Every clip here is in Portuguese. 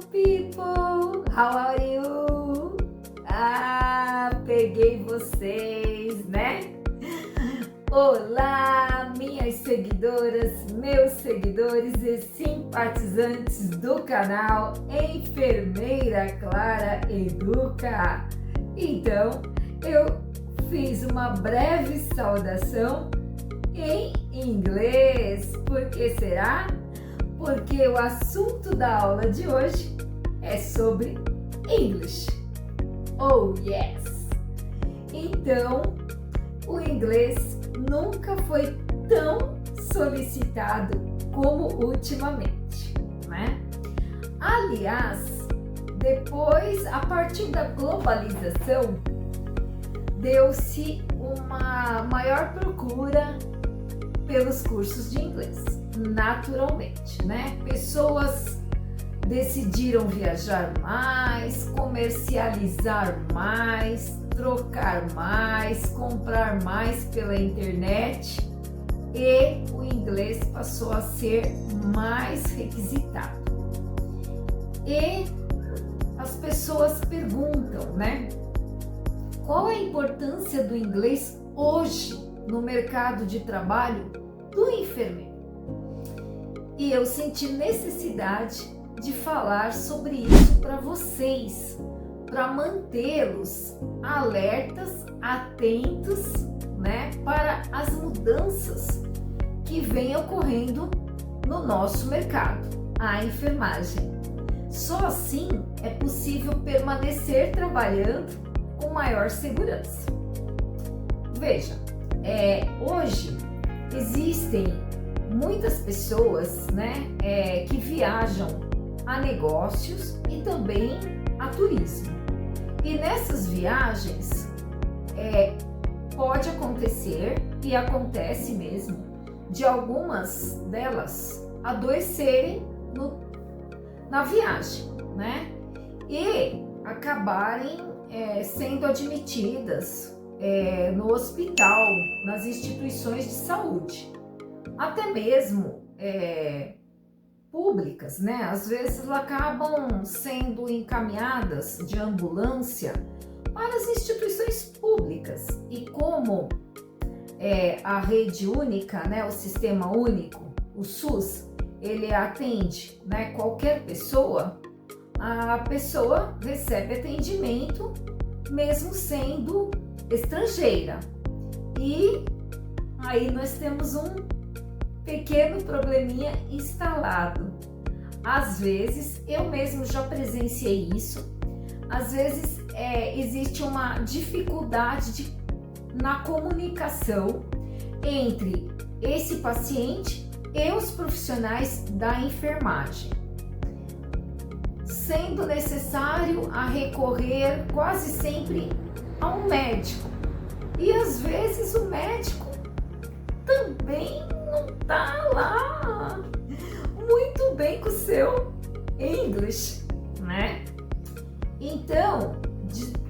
people! How are you? Peguei vocês, né? Olá, minhas seguidoras, meus seguidores e simpatizantes do canal Enfermeira Clara Educa. Então, eu fiz uma breve saudação em inglês. Por que será? Porque o assunto da aula de hoje é sobre English. Oh, yes! Então, o inglês nunca foi tão solicitado como ultimamente, né? Aliás, depois, a partir da globalização, deu-se uma maior procura pelos cursos de inglês, naturalmente, né? Pessoas decidiram viajar mais, comercializar mais, trocar mais, comprar mais pela internet e o inglês passou a ser mais requisitado. E as pessoas perguntam, né? Qual a importância do inglês hoje no mercado de trabalho do enfermeiro? E eu senti necessidade de falar sobre isso para vocês, para mantê-los alertas, atentos, né, para as mudanças que vêm ocorrendo no nosso mercado, a enfermagem. Só assim é possível permanecer trabalhando com maior segurança. Veja, hoje existem muitas pessoas, né, que viajam a negócios e também a turismo. E nessas viagens pode acontecer, e acontece mesmo, de algumas delas adoecerem na viagem, né? E acabarem sendo admitidas no hospital, nas instituições de saúde, até mesmo públicas, né? Às vezes acabam sendo encaminhadas de ambulância para as instituições públicas. E como a rede única, né, o sistema único, o SUS, ele atende, né, qualquer pessoa, a pessoa recebe atendimento mesmo sendo estrangeira. E aí nós temos um pequeno probleminha instalado. Às vezes, eu mesmo já presenciei isso, às vezes existe uma dificuldade na comunicação entre esse paciente e os profissionais da enfermagem, sendo necessário a recorrer quase sempre a um médico. E às vezes o médico também não tá lá muito bem com o seu English, né? Então,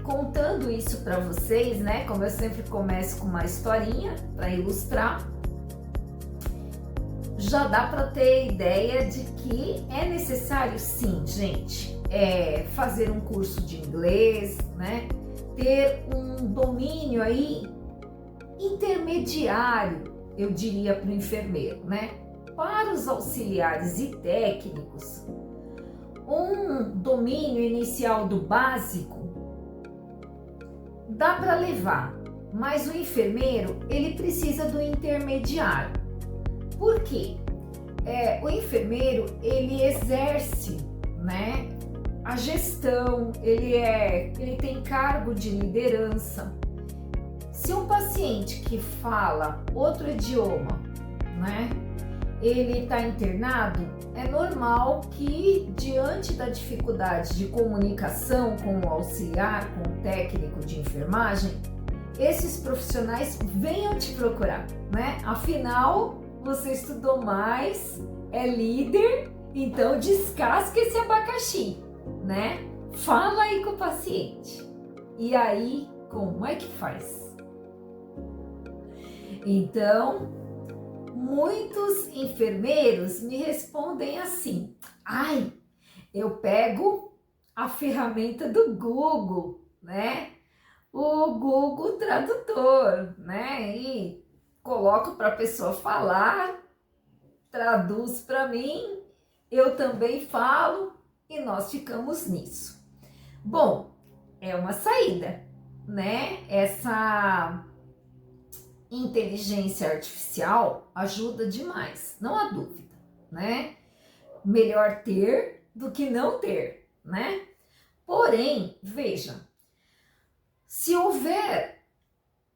contando isso para vocês, né? Como eu sempre começo com uma historinha para ilustrar, já dá para ter ideia de que é necessário, sim, gente, fazer um curso de inglês, né? Ter um domínio aí intermediário, eu diria, para o enfermeiro, né? Para os auxiliares e técnicos, um domínio inicial do básico dá para levar, mas o enfermeiro, ele precisa do intermediário. Por quê? O enfermeiro, ele exerce, né, a gestão, ele tem cargo de liderança. Se um paciente que fala outro idioma, né, ele está internado, é normal que, diante da dificuldade de comunicação com o auxiliar, com o técnico de enfermagem, esses profissionais venham te procurar, né? Afinal, você estudou mais, é líder, então descasca esse abacaxi, né? Fala aí com o paciente. E aí, como é que faz? Então, muitos enfermeiros me respondem assim: ai, eu pego a ferramenta do Google, né? O Google Tradutor, né? E coloco para a pessoa falar, traduz para mim, eu também falo e nós ficamos nisso. Bom, é uma saída, né? Essa inteligência artificial ajuda demais, não há dúvida, né? Melhor ter do que não ter, né? Porém, veja, se houver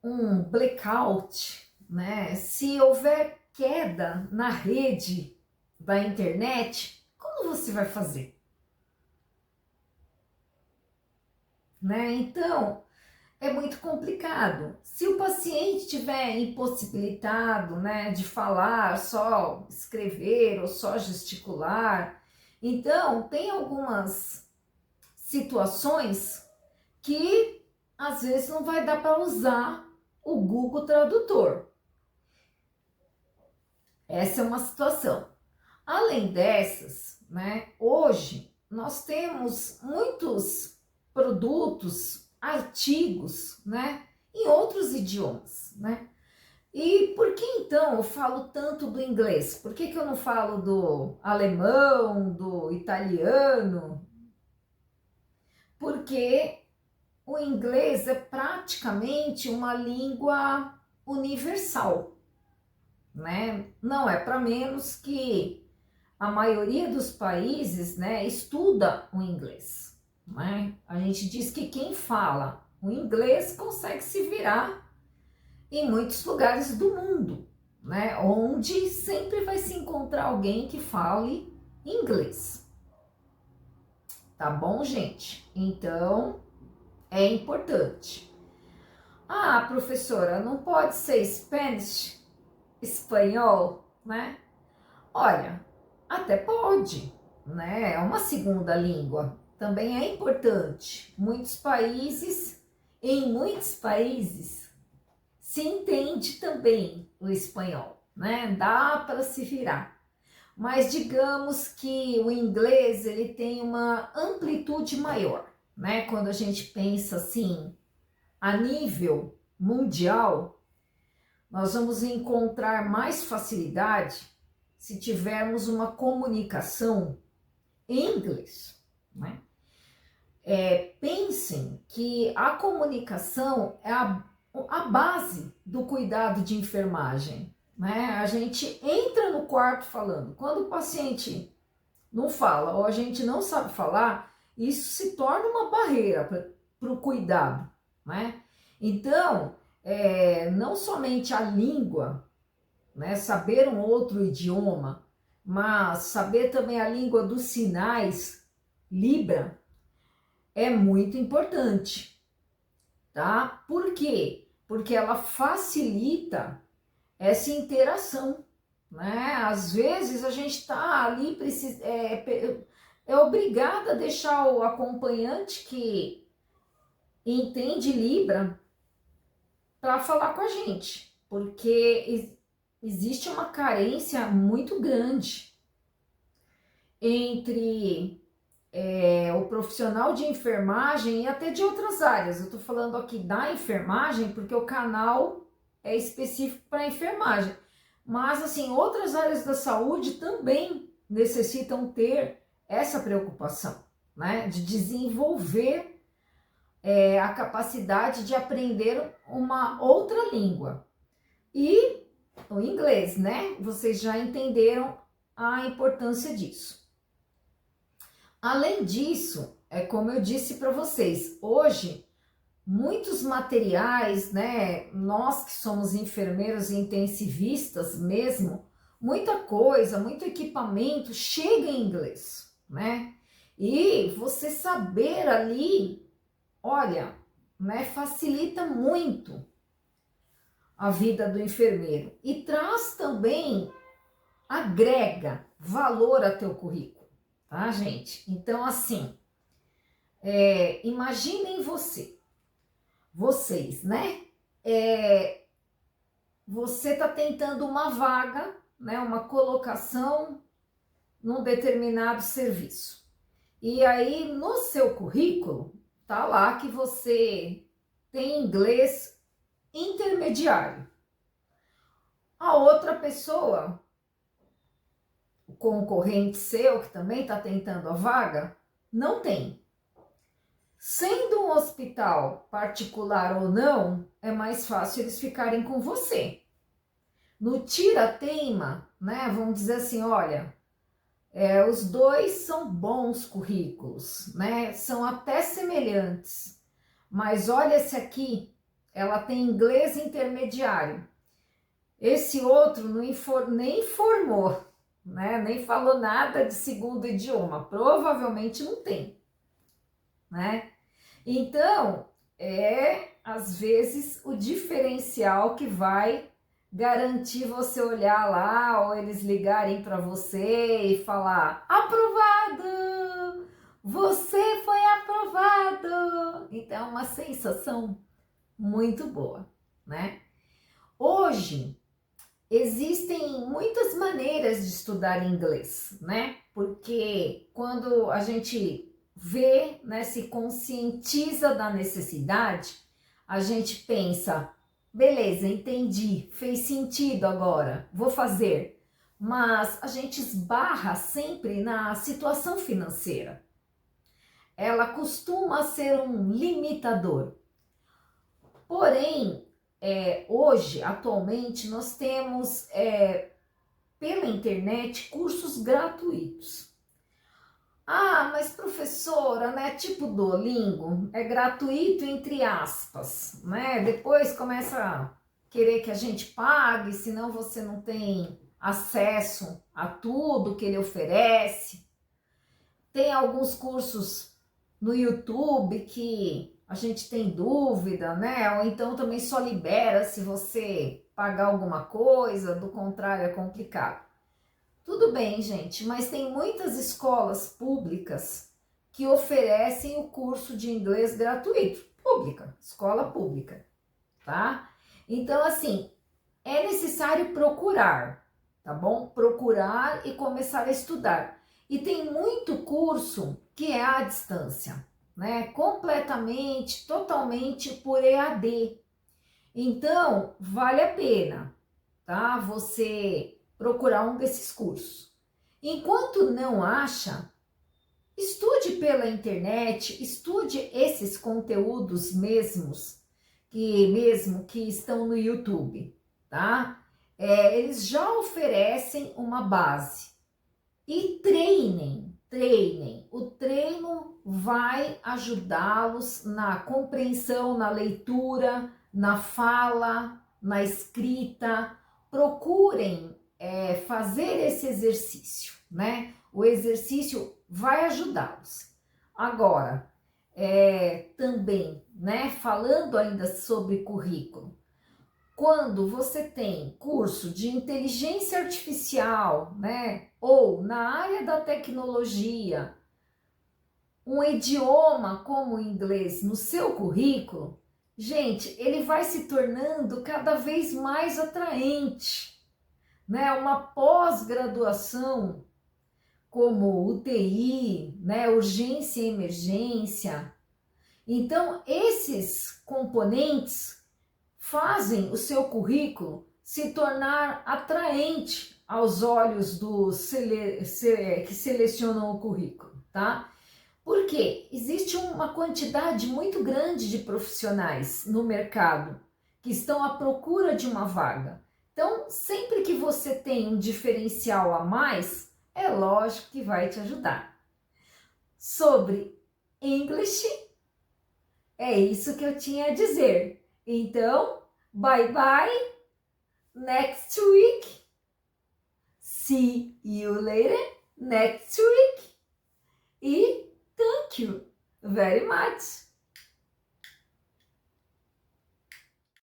um blackout, né? Se houver queda na rede da internet, como você vai fazer? Né? Então, é muito complicado. Se o paciente estiver impossibilitado, né, de falar, só escrever ou só gesticular, então tem algumas situações que às vezes não vai dar para usar o Google Tradutor. Essa é uma situação. Além dessas, né, hoje nós temos muitos produtos, artigos, né, em outros idiomas, né? E por que então eu falo tanto do inglês? Por que eu não falo do alemão, do italiano? Porque o inglês é praticamente uma língua universal, né? Não é para menos que a maioria dos países, né, estuda o inglês, né? A gente diz que quem fala o inglês consegue se virar em muitos lugares do mundo, né? Onde sempre vai se encontrar alguém que fale inglês. Tá bom, gente? Então, é importante. Ah, professora, não pode ser Spanish, espanhol, né? Olha, até pode, né? É uma segunda língua, também é importante. Em muitos países, se entende também o espanhol, né? Dá para se virar. Mas digamos que o inglês ele tem uma amplitude maior, né? Quando a gente pensa assim, a nível mundial, nós vamos encontrar mais facilidade se tivermos uma comunicação em inglês, né? Pensem que a comunicação é a base do cuidado de enfermagem, né? A gente entra no quarto falando. Quando o paciente não fala ou a gente não sabe falar, isso se torna uma barreira para o cuidado, né? Então, não somente a língua, né? Saber um outro idioma, mas saber também a língua dos sinais, Libra, é muito importante, tá? Por quê? Porque ela facilita essa interação, né? Às vezes a gente está ali, é obrigada a deixar o acompanhante que entende Libra para falar com a gente, porque existe uma carência muito grande entre o profissional de enfermagem e até de outras áreas. Eu estou falando aqui da enfermagem porque o canal é específico para enfermagem. Mas, assim, outras áreas da saúde também necessitam ter essa preocupação, né? De desenvolver a capacidade de aprender uma outra língua. E o inglês, né? Vocês já entenderam a importância disso. Além disso, é como eu disse para vocês, hoje muitos materiais, né? Nós que somos enfermeiros e intensivistas mesmo, muita coisa, muito equipamento chega em inglês, né? E você saber ali, olha, né? Facilita muito a vida do enfermeiro e traz também, agrega valor a teu currículo, tá, gente? Então, assim, imaginem vocês, né? Você tá tentando uma vaga, né? Uma colocação num determinado serviço. E aí no seu currículo tá lá que você tem inglês intermediário. A outra pessoa, o concorrente seu, que também está tentando a vaga, não tem. Sendo um hospital particular ou não, é mais fácil eles ficarem com você. No tira-teima, né, vamos dizer assim, olha, os dois são bons currículos, né, são até semelhantes, mas olha esse aqui, ela tem inglês intermediário. Esse outro nem informou, né? Nem falou nada de segundo idioma. Provavelmente não tem, né? Então, às vezes o diferencial que vai garantir você olhar lá ou eles ligarem para você e falar: aprovado! Você foi aprovado! Então, é uma sensação muito boa, né? Hoje, existem muitas maneiras de estudar inglês, né? Porque quando a gente vê, né, se conscientiza da necessidade, a gente pensa, beleza, entendi, fez sentido agora, vou fazer. Mas a gente esbarra sempre na situação financeira. Ela costuma ser um limitador. Porém, hoje, atualmente, nós temos pela internet cursos gratuitos. Ah, mas professora, né? Tipo Duolingo, é gratuito entre aspas, né? Depois começa a querer que a gente pague, senão você não tem acesso a tudo que ele oferece. Tem alguns cursos no YouTube que a gente tem dúvida, né? Ou então também só libera se você pagar alguma coisa, do contrário é complicado. Tudo bem, gente, mas tem muitas escolas públicas que oferecem o curso de inglês gratuito. Pública, escola pública, tá? Então, assim, é necessário procurar, tá bom? Procurar e começar a estudar. E tem muito curso que é à distância, né? Completamente, totalmente por EAD. Então, vale a pena, tá? Você procurar um desses cursos. Enquanto não acha, estude pela internet, estude esses conteúdos mesmo que estão no YouTube, tá? Eles já oferecem uma base. E treinem. O treino vai ajudá-los na compreensão, na leitura, na fala, na escrita. Procurem fazer esse exercício, né? O exercício vai ajudá-los. Agora, também, né? Falando ainda sobre currículo, quando você tem curso de inteligência artificial, né? Ou na área da tecnologia, um idioma como o inglês no seu currículo, gente, ele vai se tornando cada vez mais atraente, né? Uma pós-graduação como UTI, né? Urgência e emergência. Então, esses componentes fazem o seu currículo se tornar atraente aos olhos dos que selecionam o currículo, tá? Porque existe uma quantidade muito grande de profissionais no mercado que estão à procura de uma vaga. Então, sempre que você tem um diferencial a mais, é lógico que vai te ajudar. Sobre English, é isso que eu tinha a dizer. Então, bye bye, next week, see you later, next week, e thank you very much.